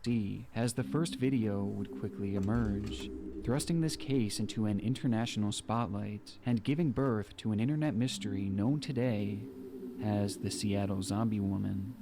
PTSD, as the first video would quickly emerge, thrusting this case into an international spotlight and giving birth to an internet mystery known today as the Seattle Zombie Woman.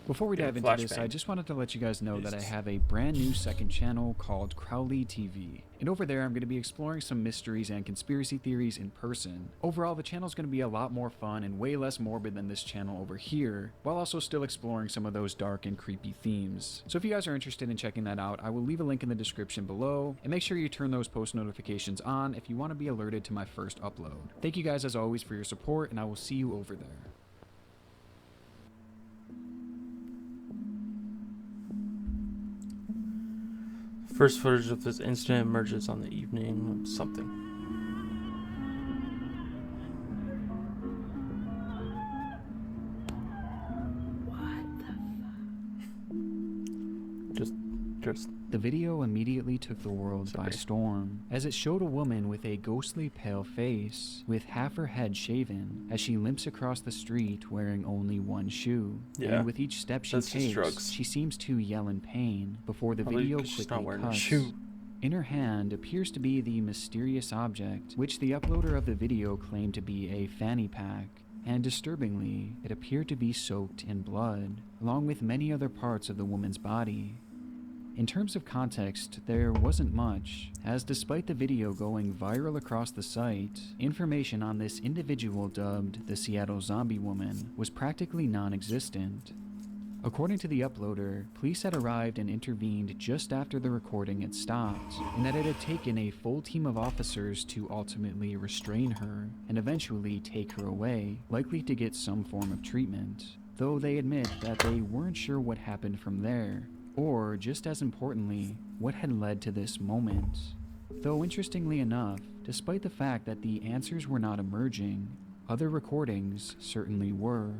Before we dive into this, I just wanted to let you guys know that I have a brand new second channel called Crowley TV. And over there, I'm going to be exploring some mysteries and conspiracy theories in person. Overall, the channel is going to be a lot more fun and way less morbid than this channel over here, while also still exploring some of those dark and creepy themes. So if you guys are interested in checking that out, I will leave a link in the description below, and make sure you turn those post notifications on if you want to be alerted to my first upload. Thank you guys as always for your support, and I will see you over there. First footage of this incident emerges on the evening of something. What the fuck? Just The video immediately took the world by storm, as it showed a woman with a ghostly pale face, with half her head shaven, as she limps across the street wearing only one shoe. Yeah, and with each step she takes, she seems to yell in pain before the video quickly cuts. In her hand appears to be the mysterious object, which the uploader of the video claimed to be a fanny pack. And disturbingly, it appeared to be soaked in blood, along with many other parts of the woman's body. In terms of context, there wasn't much, as despite the video going viral across the site, information on this individual dubbed the Seattle Zombie Woman was practically non-existent. According to the uploader, police had arrived and intervened just after the recording had stopped, and that it had taken a full team of officers to ultimately restrain her and eventually take her away, likely to get some form of treatment, though they admit that they weren't sure what happened from there, or, just as importantly, what had led to this moment. Though interestingly enough, despite the fact that the answers were not emerging, other recordings certainly were.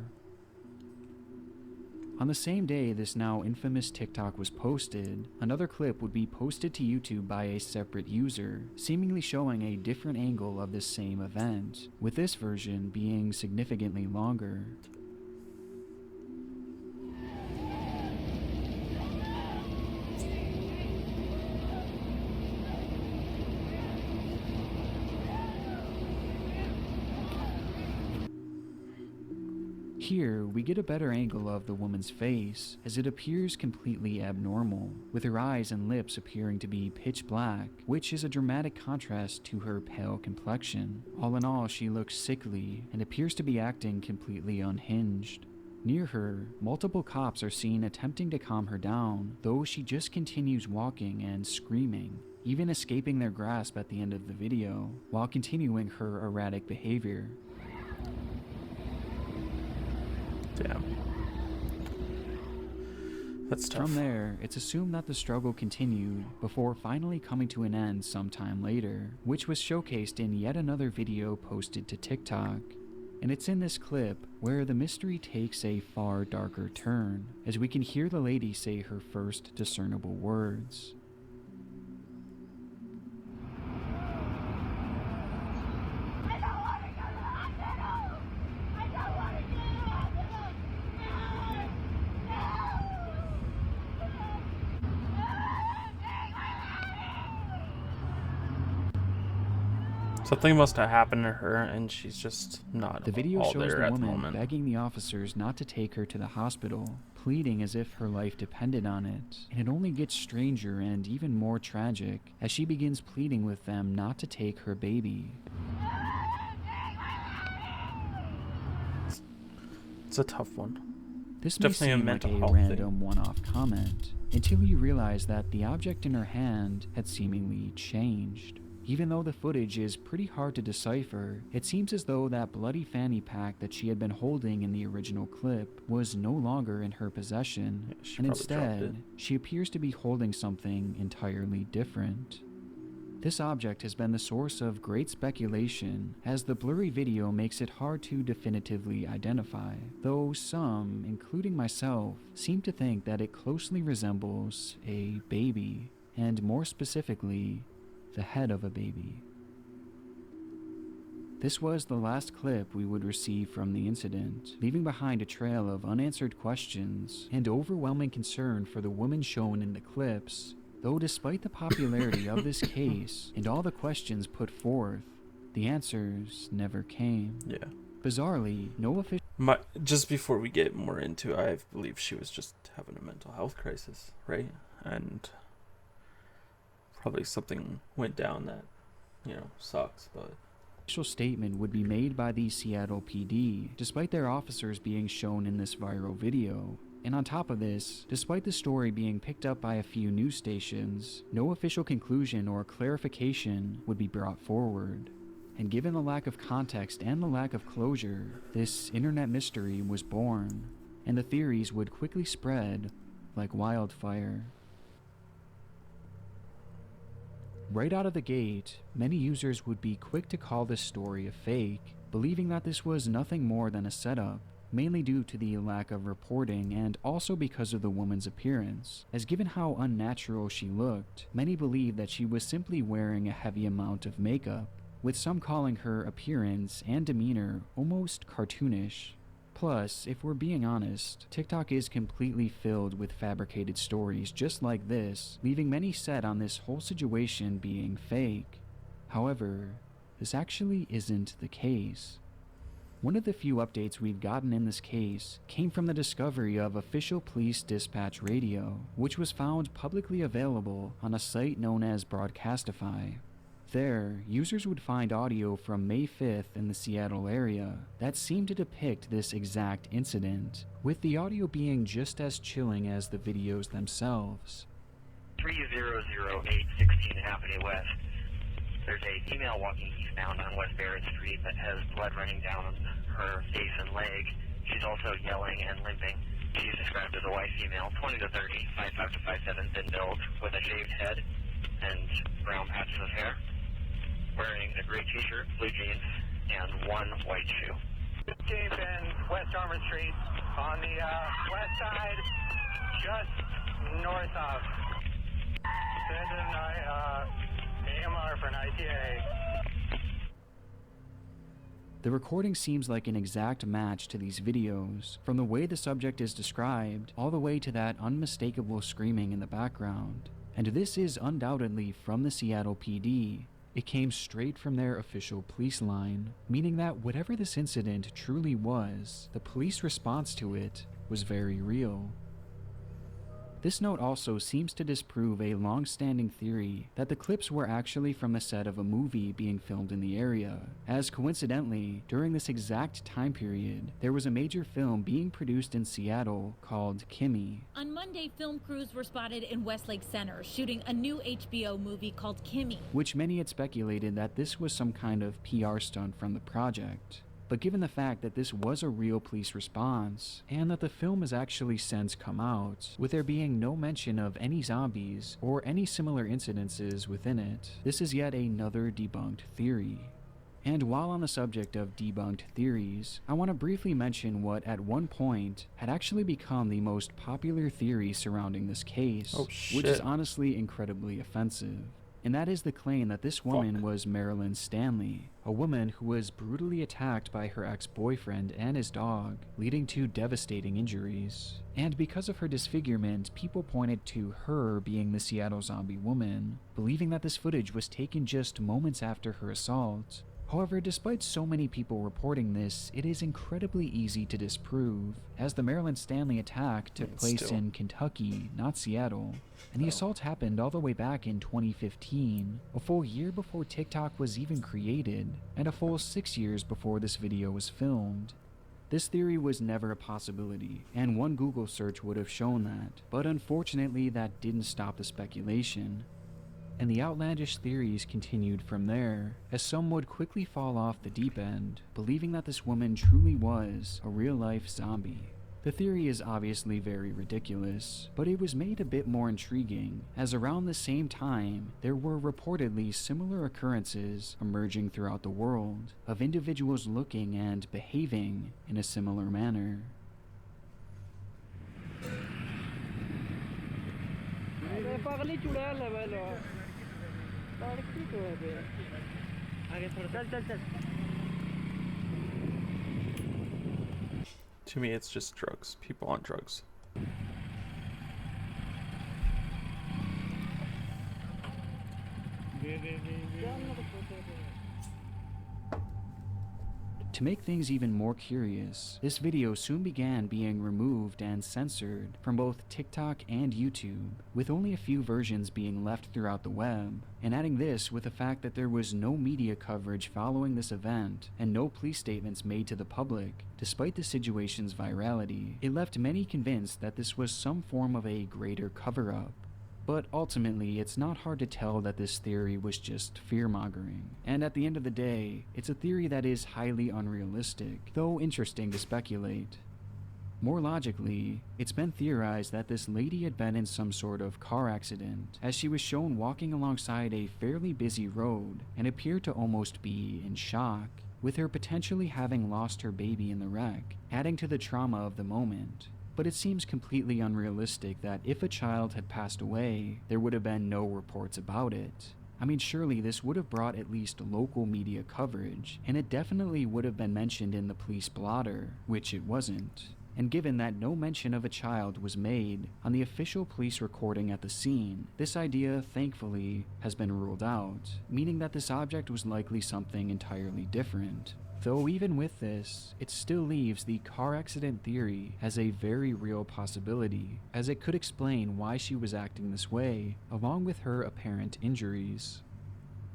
On the same day this now infamous TikTok was posted, another clip would be posted to YouTube by a separate user, seemingly showing a different angle of this same event, with this version being significantly longer. Here, we get a better angle of the woman's face, as it appears completely abnormal, with her eyes and lips appearing to be pitch black, which is a dramatic contrast to her pale complexion. All in all, she looks sickly, and appears to be acting completely unhinged. Near her, multiple cops are seen attempting to calm her down, though she just continues walking and screaming, even escaping their grasp at the end of the video, while continuing her erratic behavior. damn. That's tough. From there, it's assumed that the struggle continued before finally coming to an end sometime later, which was showcased in yet another video posted to TikTok. And it's in this clip where the mystery takes a far darker turn, as we can hear the lady say her first discernible words. Something must have happened to her, and she's just not. The video all shows there the at woman moment. begging the officers not to take her to the hospital, pleading as if her life depended on it. And it only gets stranger and even more tragic as she begins pleading with them not to take her baby. It's a tough one. This may Definitely a seem like mental a health random one-off comment, until you realize that the object in her hand had seemingly changed. Even though the footage is pretty hard to decipher, it seems as though that bloody fanny pack that she had been holding in the original clip was no longer in her possession, and instead, she appears to be holding something entirely different. This object has been the source of great speculation, as the blurry video makes it hard to definitively identify, though some, including myself, seem to think that it closely resembles a baby, and more specifically, the head of a baby. This was the last clip we would receive from the incident, leaving behind a trail of unanswered questions and overwhelming concern for the woman shown in the clips. Though despite the popularity of this case and all the questions put forth, the answers never came. Yeah. Bizarrely, no official... Just before we get more into it, I believe she was just having a mental health crisis, right? And probably something went down that, sucks, but... Official statement would be made by the Seattle PD, despite their officers being shown in this viral video. And on top of this, despite the story being picked up by a few news stations, no official conclusion or clarification would be brought forward. And given the lack of context and the lack of closure, this internet mystery was born, and the theories would quickly spread like wildfire. Right out of the gate, many users would be quick to call this story a fake, believing that this was nothing more than a setup, mainly due to the lack of reporting and also because of the woman's appearance, as given how unnatural she looked, many believed that she was simply wearing a heavy amount of makeup, with some calling her appearance and demeanor almost cartoonish. Plus, if we're being honest, TikTok is completely filled with fabricated stories just like this, leaving many set on this whole situation being fake. However, this actually isn't the case. One of the few updates we've gotten in this case came from the discovery of official police dispatch radio, which was found publicly available on a site known as Broadcastify. There, users would find audio from May 5th in the Seattle area that seemed to depict this exact incident, with the audio being just as chilling as the videos themselves. 3008 16th Avenue West. There's a female walking eastbound on West Barrett Street that has blood running down her face and leg. She's also yelling and limping. She's described as a white female, 20 to 30, 5'5" to 5'7", thin build, with a shaved head and brown patches of hair, wearing a gray t-shirt, blue jeans, and one white shoe. James and West Armour Street on the west side, just north of. Send an AMR for an ITA. The recording seems like an exact match to these videos, from the way the subject is described, all the way to that unmistakable screaming in the background. And this is undoubtedly from the Seattle PD. It came straight from their official police line, meaning that whatever this incident truly was, the police response to it was very real. This note also seems to disprove a long-standing theory that the clips were actually from the set of a movie being filmed in the area, as coincidentally, during this exact time period, there was a major film being produced in Seattle called Kimmy. On Monday, film crews were spotted in Westlake Center shooting a new HBO movie called Kimmy, which many had speculated that this was some kind of PR stunt from the project. But given the fact that this was a real police response, and that the film has actually since come out, with there being no mention of any zombies or any similar incidences within it, this is yet another debunked theory. And while on the subject of debunked theories, I want to briefly mention what at one point had actually become the most popular theory surrounding this case, which is honestly incredibly offensive. And that is the claim that this woman was Marilyn Stanley, a woman who was brutally attacked by her ex-boyfriend and his dog, leading to devastating injuries. And because of her disfigurement, people pointed to her being the Seattle zombie woman, believing that this footage was taken just moments after her assault. However, despite so many people reporting this, it is incredibly easy to disprove, as the Marilyn Stanley attack took place in Kentucky, not Seattle, and the assault happened all the way back in 2015, a full year before TikTok was even created, and a full 6 years before this video was filmed. This theory was never a possibility, and one Google search would have shown that, but unfortunately that didn't stop the speculation. And the outlandish theories continued from there, as some would quickly fall off the deep end, believing that this woman truly was a real-life zombie. The theory is obviously very ridiculous, but it was made a bit more intriguing, as around the same time, there were reportedly similar occurrences emerging throughout the world, of individuals looking and behaving in a similar manner. आगे थोड़ा चल चल चल To me, it's just drugs. People on drugs. To make things even more curious, this video soon began being removed and censored from both TikTok and YouTube, with only a few versions being left throughout the web. And adding this with the fact that there was no media coverage following this event and no police statements made to the public, despite the situation's virality, it left many convinced that this was some form of a greater cover-up. But ultimately, it's not hard to tell that this theory was just fear-mongering. And at the end of the day, it's a theory that is highly unrealistic, though interesting to speculate. More logically, it's been theorized that this lady had been in some sort of car accident, as she was shown walking alongside a fairly busy road and appeared to almost be in shock, with her potentially having lost her baby in the wreck, adding to the trauma of the moment. But it seems completely unrealistic that if a child had passed away, there would have been no reports about it. I mean, surely this would have brought at least local media coverage, and it definitely would have been mentioned in the police blotter, which it wasn't. And given that no mention of a child was made on the official police recording at the scene, this idea, thankfully, has been ruled out, meaning that this object was likely something entirely different. Though even with this, it still leaves the car accident theory as a very real possibility, as it could explain why she was acting this way, along with her apparent injuries.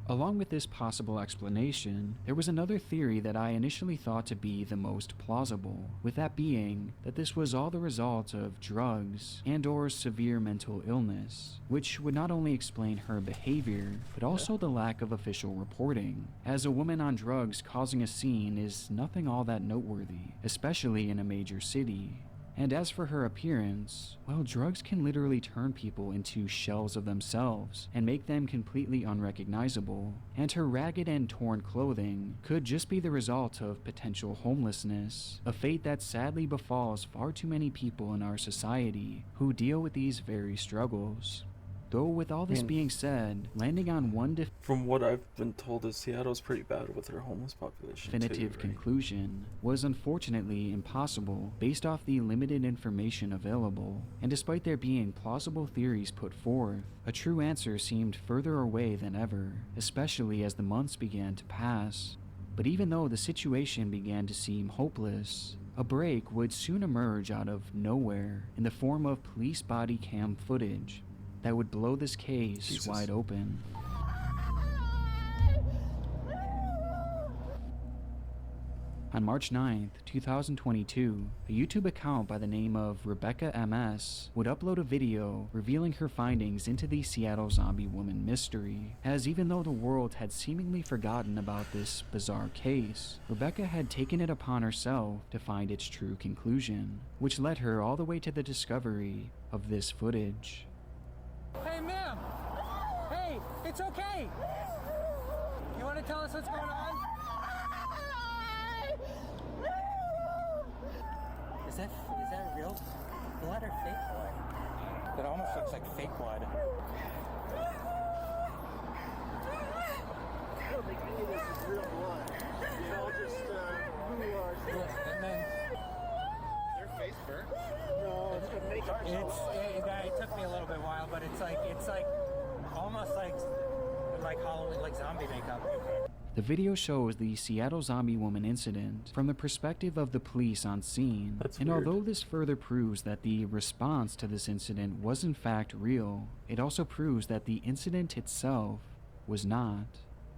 Along with this possible explanation, there was another theory that I initially thought to be the most plausible, with that being that this was all the result of drugs and/or severe mental illness, which would not only explain her behavior, but also the lack of official reporting, as a woman on drugs causing a scene is nothing all that noteworthy, especially in a major city. And as for her appearance, well, drugs can literally turn people into shells of themselves and make them completely unrecognizable, and her ragged and torn clothing could just be the result of potential homelessness, a fate that sadly befalls far too many people in our society who deal with these very struggles. Though with all this being said, landing on one from what I've been told, is Seattle's pretty bad with their homeless population definitive conclusion was unfortunately impossible based off the limited information available, and despite there being plausible theories put forth, a true answer seemed further away than ever, especially as the months began to pass. But even though the situation began to seem hopeless, a break would soon emerge out of nowhere in the form of police body cam footage that would blow this case wide open. On March 9th, 2022, a YouTube account by the name of Rebecca MS would upload a video revealing her findings into the Seattle Zombie Woman mystery, as even though the world had seemingly forgotten about this bizarre case, Rebecca had taken it upon herself to find its true conclusion, which led her all the way to the discovery of this footage. Hey, ma'am! Hey, it's okay! You want to tell us what's going on? Is that real blood or fake blood? That almost looks like fake blood. I don't think any of this is real blood. It's all just And then their face burnt? No, it's gonna make ours. it took me a little bit while, but it's like almost like Halloween, like zombie makeup. The video shows the Seattle Zombie Woman incident from the perspective of the police on scene, and although this further proves that the response to this incident was in fact real, it also proves that the incident itself was not,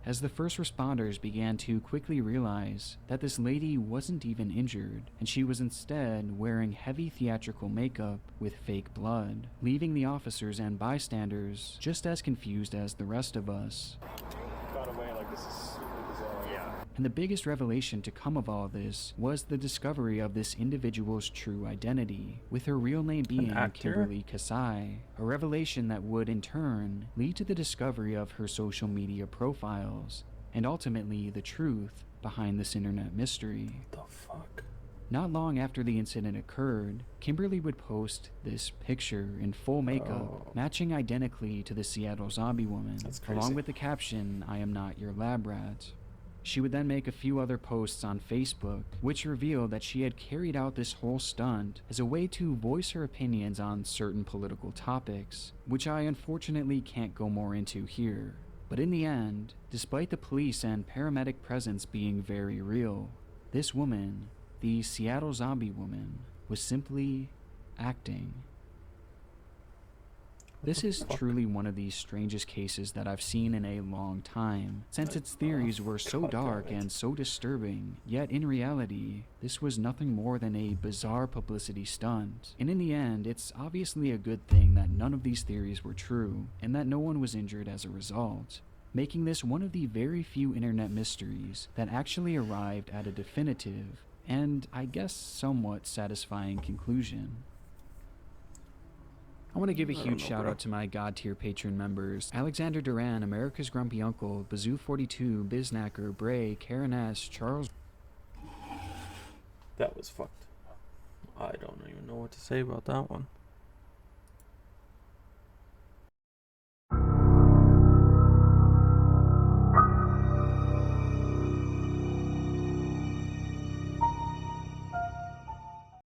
as the first responders began to quickly realize that this lady wasn't even injured, and she was instead wearing heavy theatrical makeup with fake blood, leaving the officers and bystanders just as confused as the rest of us. Got away like this is super bizarre. Yeah. And the biggest revelation to come of all this was the discovery of this individual's true identity, with her real name being Kimberly Kasai, a revelation that would in turn lead to the discovery of her social media profiles, and ultimately the truth behind this internet mystery. What the fuck? Not long after the incident occurred, Kimberly would post this picture in full makeup, matching identically to the Seattle Zombie Woman, along with the caption, "I am not your lab rat." She would then make a few other posts on Facebook, which revealed that she had carried out this whole stunt as a way to voice her opinions on certain political topics, which I unfortunately can't go more into here. But in the end, despite the police and paramedic presence being very real, this woman, the Seattle Zombie Woman, was simply acting. This is truly one of the strangest cases that I've seen in a long time, since its theories were so dark and so disturbing, yet in reality, this was nothing more than a bizarre publicity stunt. And in the end, it's obviously a good thing that none of these theories were true, and that no one was injured as a result, making this one of the very few internet mysteries that actually arrived at a definitive, and I guess somewhat satisfying conclusion. I want to give a huge shout out to my God tier patron members: Alexander Duran, America's Grumpy Uncle, Bazoo42, Biznacker, Bray, Karen S, Charles. That was fucked. I don't even know what to say about that one.